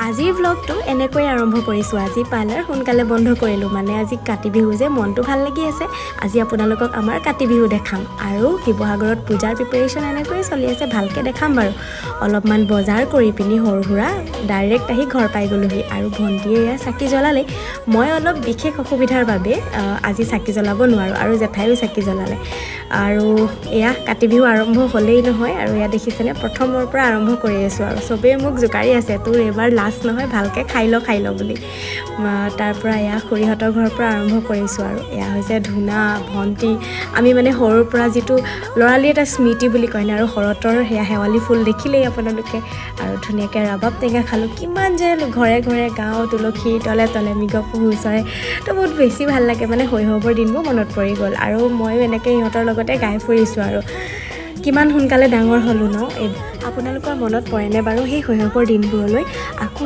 আজি ভ্লগটো এনেকৈ আৰম্ভ কৰিছোঁ। আজি পাৰ্লাৰ সোনকালে বন্ধ কৰিলোঁ, মানে আজি কাতি বিহু যে মনটো ভাল লাগি আছে। আজি আপোনালোকক আমাৰ কাতি বিহু দেখাম আৰু শিৱসাগৰত পূজাৰ প্ৰিপেৰেশ্যন এনেকৈয়ে চলি আছে, ভালকৈ দেখাম বাৰু। অলপমান বজাৰ কৰি পিনি সৰু সুৰা ডাইৰেক্ট আহি ঘৰ পাই গ'লোহি আৰু ভণ্টিয়ে এয়া চাকি জ্বলালে। মই অলপ বিশেষ অসুবিধাৰ বাবে আজি চাকি জ্বলাব নোৱাৰোঁ আৰু জেঠাইও চাকি জ্বলালে। আৰু এয়া কাতি বিহু আৰম্ভ হ'লেই নহয়, আৰু এয়া দেখিছেনে প্ৰথমৰ পৰা আৰম্ভ কৰি আছোঁ আৰু চবেই মোক জোকাৰি আছে, তোৰ এইবাৰ লাষ্ট নহয়, ভালকৈ খাই ল বুলি। তাৰ পৰা এয়া খুৰীহঁতৰ ঘৰৰ পৰা আৰম্ভ কৰিছোঁ আৰু এয়া হৈছে ধূনা, ভণ্টি। আমি মানে সৰুৰ পৰা যিটো ল'ৰালি এটা স্মৃতি বুলি কয় ন, আৰু শৰতৰ সেয়া শেৱালি ফুল দেখিলেই আপোনালোকে, আৰু ধুনীয়াকৈ ৰাবাব টেঙা খালোঁ। কিমান যে ঘৰে ঘৰে গাঁও, তুলসীৰ তলে তলে মৃগ পহু ওচৰে, তো বহুত বেছি ভাল লাগে, মানে শৈশৱৰ দিনবোৰ মনত পৰি গ'ল। আৰু ময়ো এনেকৈ সিহঁতৰ লগতে গাই ফুৰিছোঁ আৰু কিমান সোনকালে ডাঙৰ হ'লোঁ ন। আপোনালোকৰ মনত পৰেনে বাৰু সেই শৈশৱৰ দিনবোৰলৈ? আকৌ